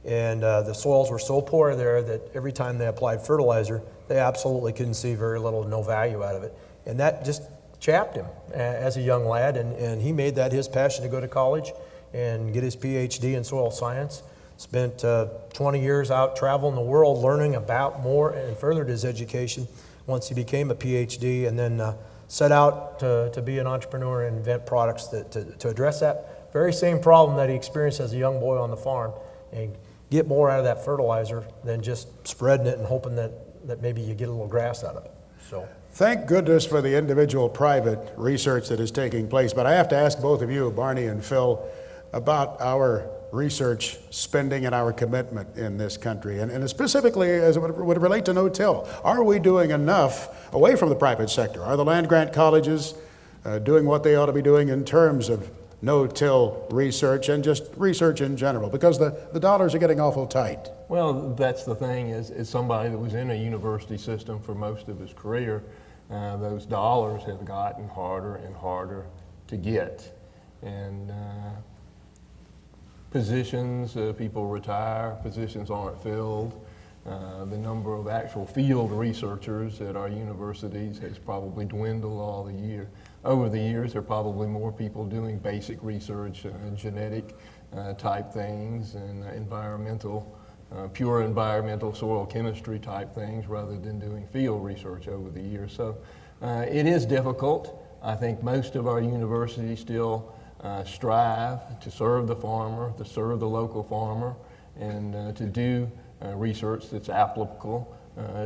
and the soils were so poor there that every time they applied fertilizer, they absolutely couldn't see very little to no value out of it. And that just chapped him as a young lad, and he made that his passion to go to college and get his PhD in soil science. Spent 20 years out traveling the world learning about more and furthered his education once he became a PhD, and then set out to be an entrepreneur and invent products to address that very same problem that he experienced as a young boy on the farm, and get more out of that fertilizer than just spreading it and hoping that maybe you get a little grass out of it. So. Thank goodness for the individual private research that is taking place, but I have to ask both of you, Barney and Phil, about our research spending and our commitment in this country, and specifically as it would relate to no-till. Are we doing enough away from the private sector? Are the land-grant colleges doing what they ought to be doing in terms of no-till research and just research in general? Because the dollars are getting awful tight. Well, that's the thing, as somebody that was in a university system for most of his career, those dollars have gotten harder and harder to get. And positions, people retire, positions aren't filled. The number of actual field researchers at our universities has probably dwindled all the year. Over the years, there are probably more people doing basic research, genetic type things, and environmental pure environmental soil chemistry type things rather than doing field research over the years. So it is difficult. I think most of our universities still strive to serve the farmer, to serve the local farmer, and to do research that's applicable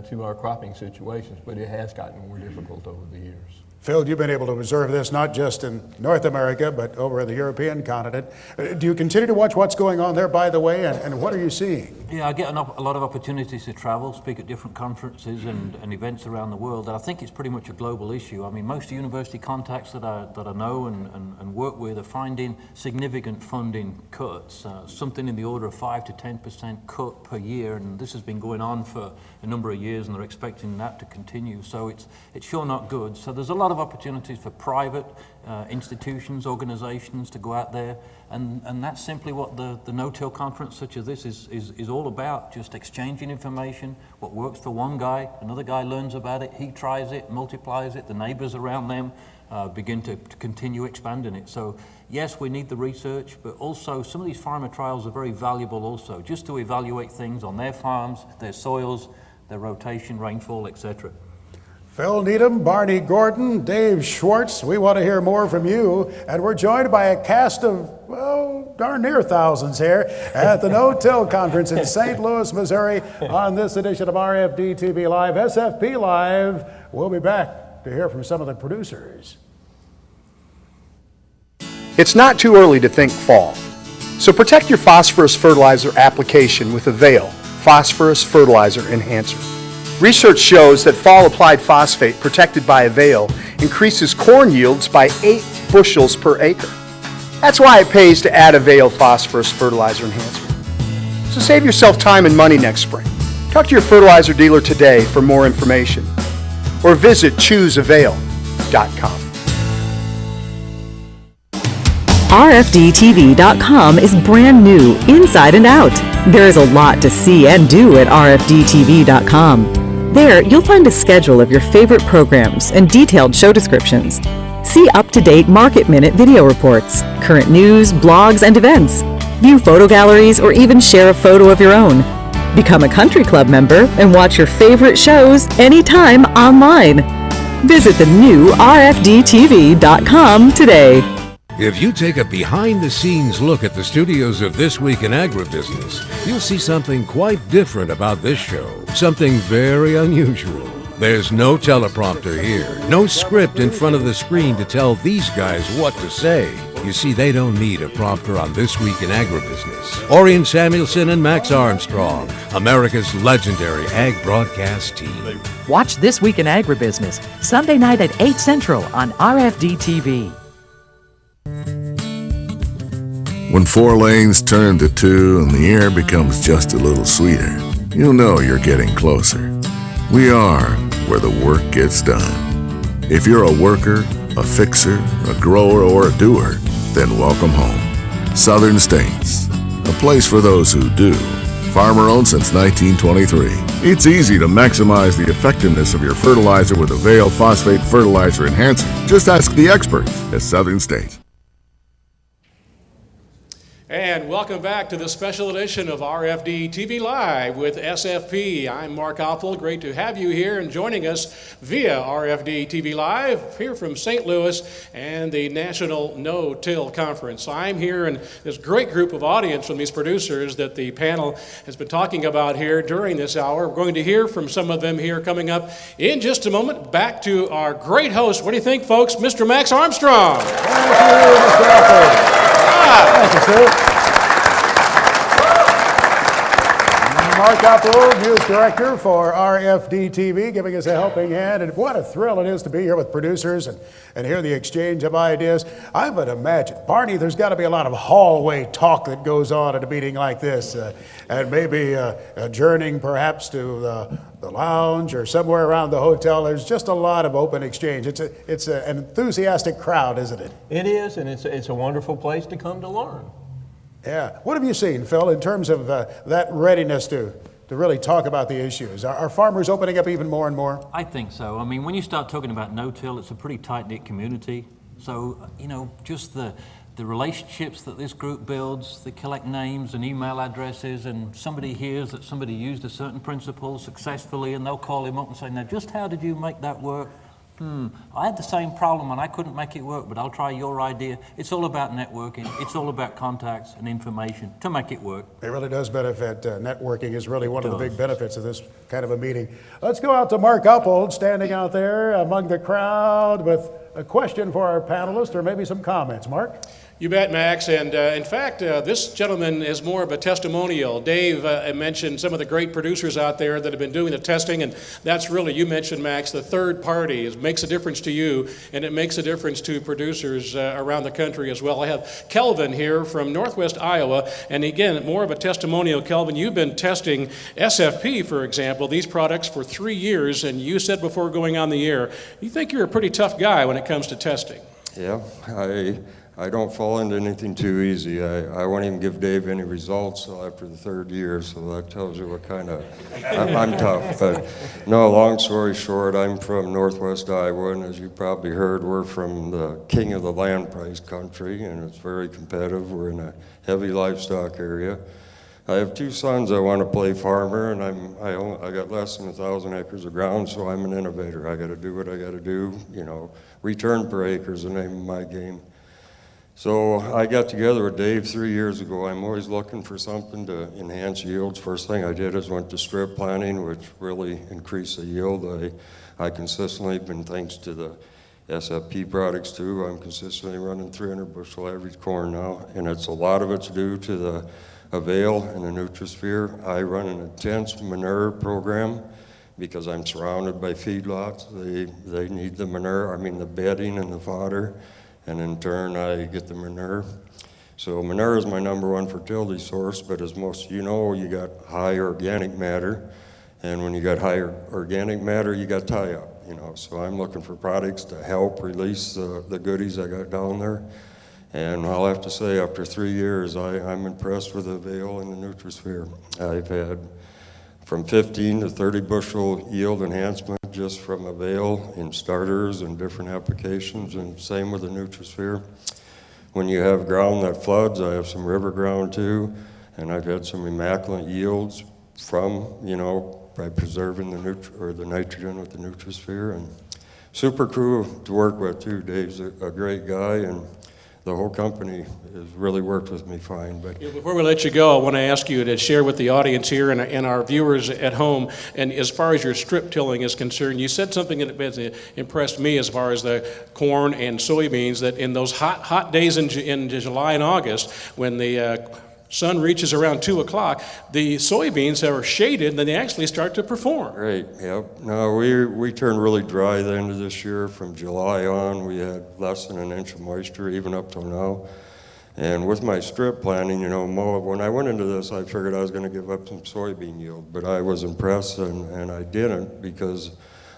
to our cropping situations, but it has gotten more difficult over the years. Phil, you've been able to observe this not just in North America, but over the European continent. Do you continue to watch what's going on there, by the way, and what are you seeing? Yeah, I get a lot of opportunities to travel, speak at different conferences and events around the world, and I think it's pretty much a global issue. I mean, most university contacts that I know and work with are finding significant funding cuts, something in the order of 5 to 10% cut per year, and this has been going on for a number of years, and they're expecting that to continue. So it's sure not good. So there's a lot of opportunities for private institutions, organizations to go out there, and that's simply what the no-till conference such as this is all about, just exchanging information. What works for one guy, another guy learns about it, he tries it, multiplies it, the neighbors around them begin to continue expanding it. So yes, we need the research, but also some of these farmer trials are very valuable also, just to evaluate things on their farms, their soils, their rotation, rainfall, etc. Phil Needham, Barney Gordon, Dave Schwartz, we want to hear more from you. And we're joined by a cast of, well, darn near thousands here at the No-Till Conference in St. Louis, Missouri on this edition of RFD-TV Live, SFPLive. We'll be back to hear from some of the producers. It's not too early to think fall. So protect your phosphorus fertilizer application with AVAIL, Phosphorus Fertilizer Enhancer. Research shows that fall-applied phosphate protected by AVAIL increases corn yields by 8 bushels per acre. That's why it pays to add AVAIL Phosphorus Fertilizer Enhancer. So save yourself time and money next spring. Talk to your fertilizer dealer today for more information, or visit chooseavail.com. RFD-TV.com is brand new inside and out. There is a lot to see and do at RFD-TV.com. There, you'll find a schedule of your favorite programs and detailed show descriptions. See up-to-date Market Minute video reports, current news, blogs, and events. View photo galleries or even share a photo of your own. Become a country club member and watch your favorite shows anytime online. Visit the new RFD-TV.com today. If you take a behind-the-scenes look at the studios of This Week in Agribusiness, you'll see something quite different about this show, something very unusual. There's no teleprompter here, no script in front of the screen to tell these guys what to say. You see, they don't need a prompter on This Week in Agribusiness. Orion Samuelson and Max Armstrong, America's legendary ag broadcast team. Watch This Week in Agribusiness, Sunday night at 8 Central on RFD-TV. When 4 lanes turn to 2 and the air becomes just a little sweeter, you'll know you're getting closer. We are where the work gets done. If you're a worker, a fixer, a grower, or a doer, then welcome home. Southern States, a place for those who do. Farmer-owned since 1923. It's easy to maximize the effectiveness of your fertilizer with AVAIL Phosphate Fertilizer Enhancer. Just ask the experts at Southern States. And welcome back to the special edition of RFD-TV Live with SFP. I'm Mark Oppold. Great to have you here and joining us via RFD-TV Live here from St. Louis and the National No-Till Conference. I'm here and this great group of audience from these producers that the panel has been talking about here during this hour. We're going to hear from some of them here coming up in just a moment. Back to our great host. What do you think, folks? Mr. Max Armstrong. Thank you, Mr. Oppold. Thank you, sir. Mark Oppold, News Director for RFD-TV, giving us a helping hand. And what a thrill it is to be here with producers and hear the exchange of ideas. I would imagine, Barney, there's got to be a lot of hallway talk that goes on at a meeting like this, and maybe adjourning perhaps to the lounge or somewhere around the hotel. There's just a lot of open exchange. It's an enthusiastic crowd, isn't it? It is, and it's a wonderful place to come to learn. Yeah. What have you seen, Phil, in terms of that readiness to really talk about the issues? Are farmers opening up even more and more? I think so. I mean, when you start talking about no-till, it's a pretty tight-knit community. So, you know, just the the relationships that this group builds, they collect names and email addresses, and somebody hears that somebody used a certain principle successfully, and they'll call him up and say, now just how did you make that work? I had the same problem and I couldn't make it work, but I'll try your idea. It's all about networking. It's all about contacts and information to make it work. It really does benefit. Networking is really one of the big benefits of this kind of a meeting. Let's go out to Mark Uphold, standing out there among the crowd with a question for our panelists, or maybe some comments. Mark? You bet, Max. And in fact, this gentleman is more of a testimonial. Dave mentioned some of the great producers out there that have been doing the testing, and that's really, you mentioned, Max, the third party. It makes a difference to you, and it makes a difference to producers around the country as well. I have Kelvin here from Northwest Iowa, and again, more of a testimonial. Kelvin, you've been testing SFP, for example, these products for 3 years, and you said before going on the air, you think you're a pretty tough guy when it comes to testing. Yeah, I don't fall into anything too easy. I won't even give Dave any results till after the 3rd year, so that tells you what kind of, I'm tough. But no, long story short, I'm from Northwest Iowa, and as you probably heard, we're from the king of the land price country, and it's very competitive. We're in a heavy livestock area. I have 2 sons that want to play farmer, and I got less than 1,000 acres of ground, so I'm an innovator. I got to do what I got to do. You know, return per acre is the name of my game. So I got together with Dave 3 years ago. I'm always looking for something to enhance yields. First thing I did is went to strip planting, which really increased the yield. I consistently, been thanks to the SFP products too, I'm consistently running 300 bushel average corn now, and a lot of it's due to the AVAIL and the NutriSphere. I run an intense manure program because I'm surrounded by feedlots. They need the manure, the bedding and the fodder, and in turn I get the manure. So manure is my #1 fertility source, but as most of you know, you got high organic matter, and when you got high organic matter, you got tie-up, So I'm looking for products to help release the goodies I got down there. And I'll have to say, after 3 years, I'm impressed with the AVAIL and the NutriSphere. I've had from 15 to 30 bushel yield enhancement just from AVAIL in starters and different applications, and same with the NutriSphere. When you have ground that floods, I have some river ground too, and I've had some immaculate yields from, by preserving the nitrogen with the NutriSphere. And super crew to work with too. Dave's a great guy, and the whole company has really worked with me fine. But before we let you go, I want to ask you to share with the audience here and our viewers at home, and as far as your strip tilling is concerned, you said something that impressed me as far as the corn and soybeans, that in those hot days in July and August, when the sun reaches around 2 o'clock, the soybeans are shaded and then they actually start to perform. Great, yep. No, we turned really dry the end of this year. From July on, we had less than 1 inch of moisture, even up till now. And with my strip planting, when I went into this, I figured I was going to give up some soybean yield, but I was impressed, and I didn't, because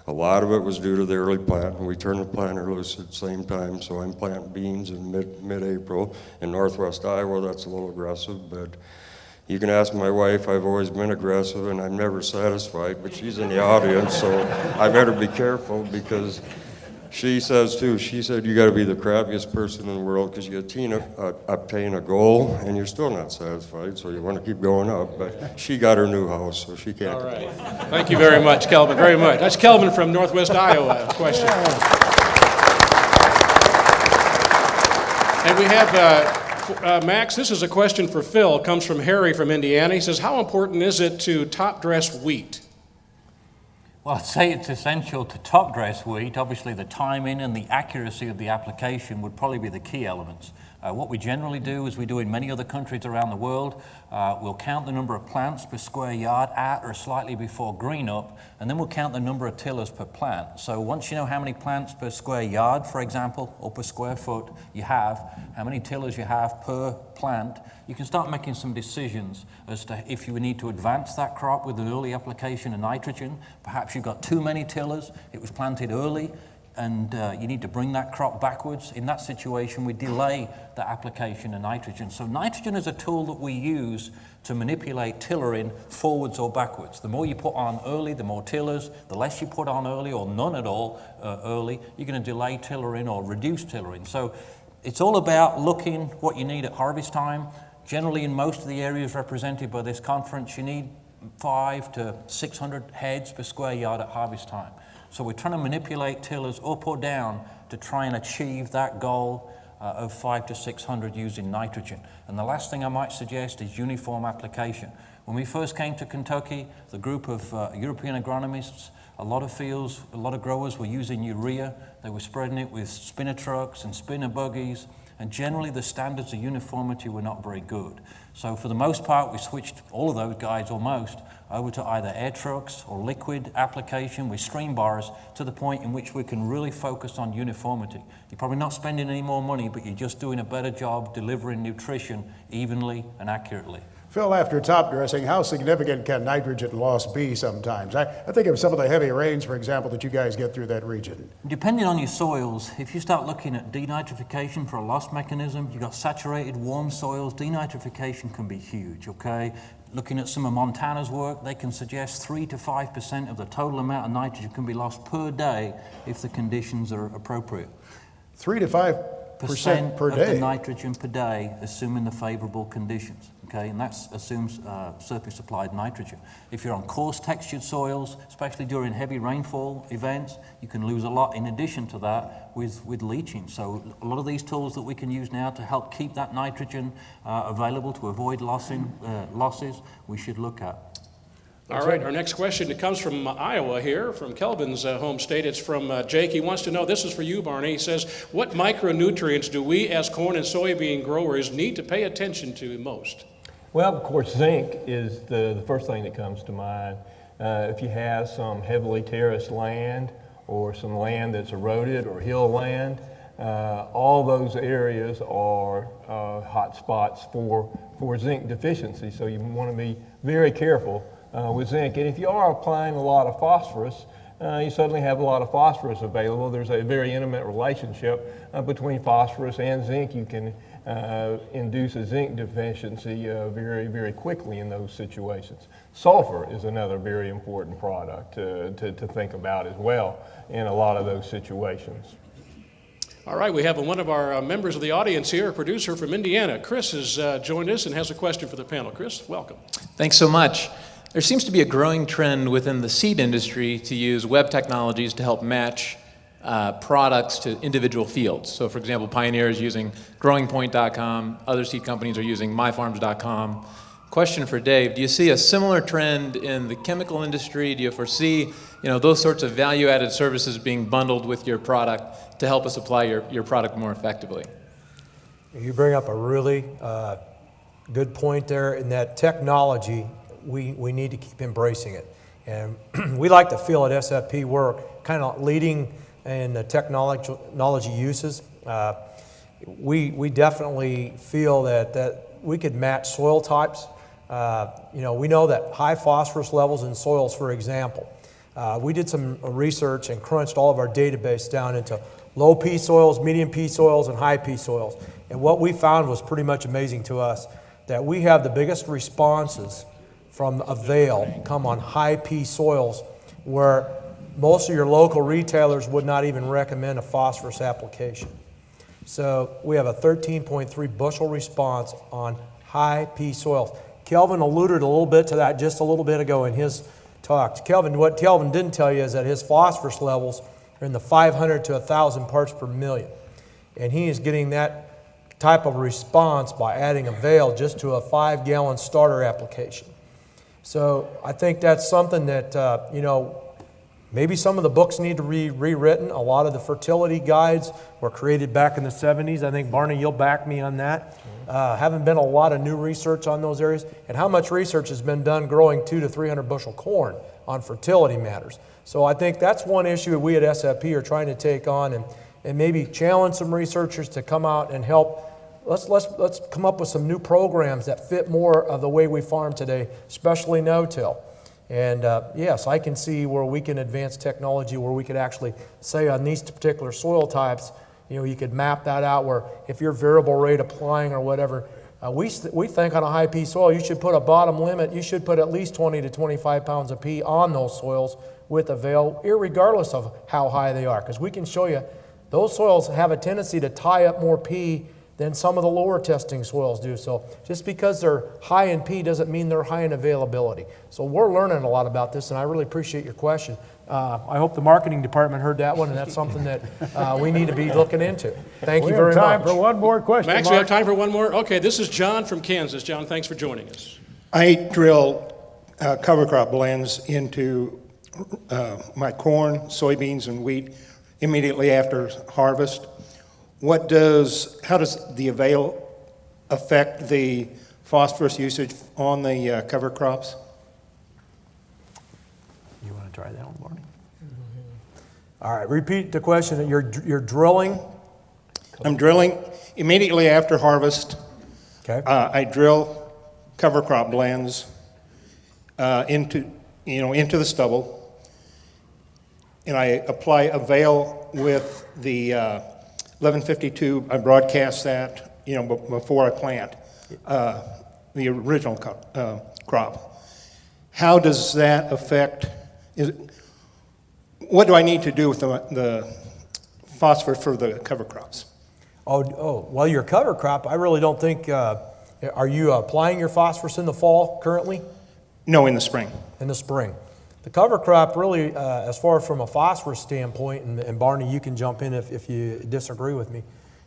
a lot of it was due to the early plant, and we turned the planter loose at the same time, so I'm planting beans in mid-April. In Northwest Iowa, that's a little aggressive, but you can ask my wife. I've always been aggressive, and I'm never satisfied, but she's in the audience, so I better be careful, because she says too, she said, you got to be the crappiest person in the world, because you obtain a goal and you're still not satisfied, so you want to keep going up. But she got her new house, so she can't. All right. Thank you very much, Kelvin, very much. That's Kelvin from Northwest Iowa. Question. And we have, Max, this is a question for Phil. It comes from Harry from Indiana. He says, how important is it to top dress wheat? Well, I'd say it's essential to top dress wheat. Obviously, the timing and the accuracy of the application would probably be the key elements. What we generally do, as we do in many other countries around the world, we'll count the number of plants per square yard at or slightly before green up, and then we'll count the number of tillers per plant. So once you know how many plants per square yard, for example, or per square foot you have, how many tillers you have per plant, you can start making some decisions as to if you need to advance that crop with an early application of nitrogen. Perhaps you've got too many tillers, it was planted early, and you need to bring that crop backwards. In that situation, we delay the application of nitrogen. So nitrogen is a tool that we use to manipulate tillering forwards or backwards. The more you put on early, the more tillers. The less you put on early or none at all early, you're going to delay tillering or reduce tillering. So It's all about looking what you need at harvest time. Generally, in most of the areas represented by this conference, you need 500 to 600 heads per square yard at harvest time. So we're trying to manipulate tillers up or down to try and achieve that goal of 500 to 600 using nitrogen. And the last thing I might suggest is uniform application. When we first came to Kentucky, the group of European agronomists, a lot of fields, a lot of growers were using urea. They were spreading it with spinner trucks and spinner buggies, and generally the standards of uniformity were not very good. So for the most part, we switched all of those guys almost over to either air trucks or liquid application with stream bars, to the point in which we can really focus on uniformity. You're probably not spending any more money, but you're just doing a better job delivering nutrition evenly and accurately. Phil, after top dressing, how significant can nitrogen loss be sometimes? I think of some of the heavy rains, for example, that you guys get through that region. Depending on your soils, if you start looking at denitrification for a loss mechanism, you've got saturated, warm soils, denitrification can be huge, okay? Looking at some of Montana's work, they can suggest 3 to 5% of the total amount of nitrogen can be lost per day if the conditions are appropriate. 3 to 5% per day? Of the nitrogen per day, assuming the favorable conditions. Okay, and that assumes surface applied nitrogen. If you're on coarse textured soils, especially during heavy rainfall events, you can lose a lot in addition to that with leaching. So a lot of these tools that we can use now to help keep that nitrogen available to avoid losses, we should look at. All right, our next question, it comes from Iowa here, from Kelvin's home state. It's from Jake. He wants to know, this is for you, Barney. He says, what micronutrients do we as corn and soybean growers need to pay attention to most? Well, of course, zinc is the first thing that comes to mind. If you have some heavily terraced land or some land that's eroded or hill land, all those areas are hot spots for zinc deficiency. So you want to be very careful with zinc. And if you are applying a lot of phosphorus, you suddenly have a lot of phosphorus available. There's a very intimate relationship between phosphorus and zinc. You can induce a zinc deficiency very, very quickly in those situations. Sulfur is another very important product to think about as well in a lot of those situations. All right, we have one of our members of the audience here, a producer from Indiana. Chris has joined us and has a question for the panel. Chris, welcome. Thanks so much. There seems to be a growing trend within the seed industry to use web technologies to help match products to individual fields. So for example, Pioneer is using growingpoint.com, other seed companies are using myfarms.com. Question for Dave, do you see a similar trend in the chemical industry? Do you foresee those sorts of value-added services being bundled with your product to help us apply your product more effectively? You bring up a really good point there, in that technology, we need to keep embracing it. And we like to feel at SFP we're kind of leading in the technology uses. We definitely feel that we could match soil types. We know that high phosphorus levels in soils, for example, we did some research and crunched all of our database down into low P soils, medium P soils, and high P soils. And what we found was pretty much amazing to us, that we have the biggest responses from AVAIL come on high P soils, where most of your local retailers would not even recommend a phosphorus application. So we have a 13.3 bushel response on high P soils. Kelvin alluded a little bit to that just a little bit ago in his talk. What Kelvin didn't tell you is that his phosphorus levels are in the 500 to 1,000 parts per million. And he is getting that type of response by adding AVAIL just to a 5-gallon starter application. So I think that's something that, maybe some of the books need to be rewritten. A lot of the fertility guides were created back in the 70s. I think, Barney, you'll back me on that. Haven't been a lot of new research on those areas. And how much research has been done growing 200 to 300 bushel corn on fertility matters. So I think that's one issue we at SFP are trying to take on, and maybe challenge some researchers to come out and help. Let's come up with some new programs that fit more of the way we farm today, especially no-till. And yes, I can see where we can advance technology where we could actually say on these particular soil types, you could map that out where if you're variable rate applying or whatever, we think on a high P soil, you should put a bottom limit. You should put at least 20 to 25 pounds of P on those soils with AVAIL, irregardless of how high they are. Because we can show you those soils have a tendency to tie up more P than some of the lower testing soils do. So just because they're high in P doesn't mean they're high in availability. So we're learning a lot about this, and I really appreciate your question. I hope the marketing department heard that one, and that's something that we need to be looking into. Thank you very much. We have time for one more question, Max, Mark. we have time for one more? Okay, this is John from Kansas. John, thanks for joining us. I drill cover crop blends into my corn, soybeans, and wheat immediately after harvest. How does the AVAIL affect the phosphorus usage on the cover crops? You want to try that one, Barney? All right, repeat the question. You're drilling? I'm drilling immediately after harvest. Okay. I drill cover crop blends into the stubble, and I apply AVAIL with the 1152. I broadcast that before I plant the original crop. How does that affect? What do I need to do with the phosphorus for the cover crops? Well, your cover crop, I really don't think. Are you applying your phosphorus in the fall currently? No, in the spring. In the spring. The cover crop really, as far as from a phosphorus standpoint, and Barney, you can jump in if you disagree with me,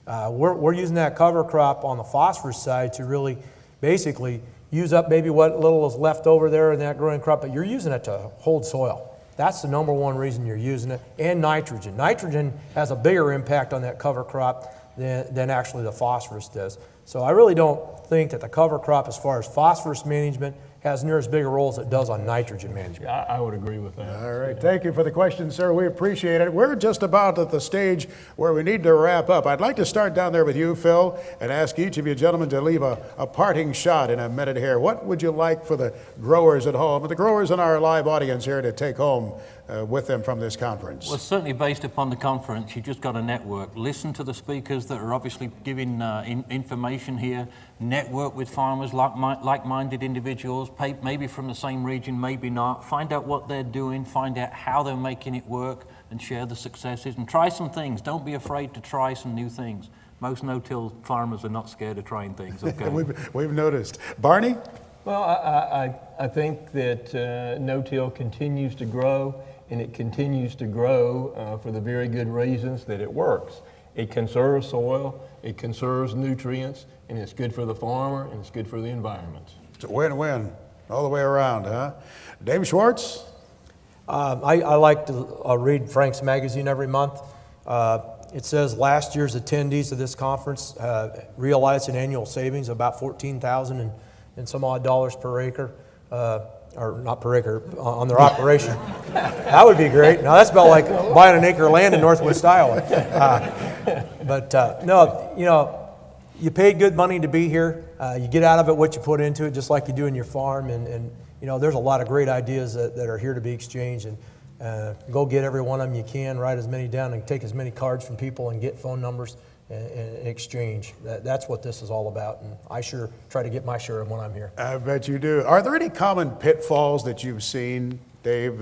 we're using that cover crop on the phosphorus side to really basically use up maybe what little is left over there in that growing crop, but you're using it to hold soil. That's the number one reason you're using it, and nitrogen. Nitrogen has a bigger impact on that cover crop than actually the phosphorus does. So I really don't think that the cover crop, as far as phosphorus management, has near as big a role as it does on nitrogen management. I would agree with that. All right, thank you for the question, sir. We appreciate it. We're just about at the stage where we need to wrap up. I'd like to start down there with you, Phil, and ask each of you gentlemen to leave a parting shot in a minute here. What would you like for the growers at home, the growers in our live audience here, to take home with them from this conference? Well, certainly based upon the conference, you just got a network. Listen to the speakers that are obviously giving information here. Network with farmers, like-minded individuals, maybe from the same region, maybe not. Find out what they're doing, find out how they're making it work, and share the successes. And try some things. Don't be afraid to try some new things. Most no-till farmers are not scared of trying things, okay? we've noticed. Barney? Well, I think that no-till continues to grow, and it continues to grow for the very good reasons that it works. It conserves soil, it conserves nutrients, and it's good for the farmer, and it's good for the environment. It's a win-win all the way around, huh? Dave Schwartz? I like to read Frank's magazine every month. It says last year's attendees of this conference realized an annual savings of about $14,000 and some odd dollars per acre. Or not per acre, on their operation. That would be great. Now, that's about like buying an acre of land in northwest Iowa. No, you paid good money to be here. You get out of it what you put into it, just like you do in your farm. And there's a lot of great ideas that are here to be exchanged. And go get every one of them you can, write as many down, and take as many cards from people and get phone numbers and exchange. That's what this is all about, and I sure try to get my share of when I'm here. I bet you do. Are there any common pitfalls that you've seen, Dave,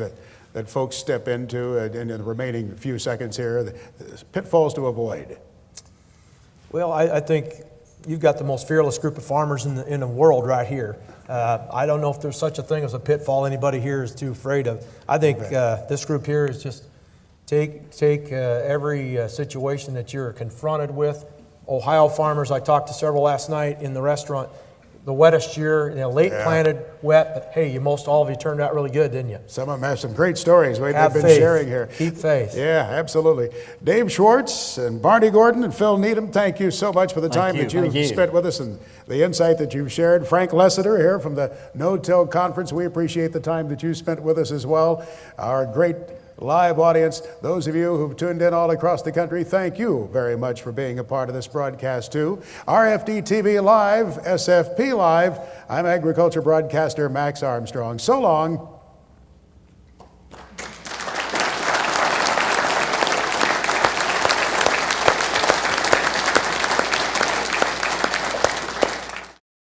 that folks step into in the remaining few seconds here, the pitfalls to avoid? Well, I think you've got the most fearless group of farmers in the world right here. I don't know if there's such a thing as a pitfall anybody here is too afraid of. I think this group here is just Take every situation that you're confronted with. Ohio farmers, I talked to several last night in the restaurant. The wettest year, late planted, wet, but hey, most all of you turned out really good, didn't you? Some of them have some great stories they've been sharing here. Keep faith. Yeah, absolutely. Dave Schwartz and Barney Gordon and Phil Needham, thank you so much for the time that you've spent with us and the insight that you've shared. Frank Lessiter here from the No-Till Conference, we appreciate the time that you spent with us as well. Our great live audience, those of you who've tuned in all across the country, thank you very much for being a part of this broadcast too. RFD-TV Live, SFPLive, I'm agriculture broadcaster Max Armstrong. So long.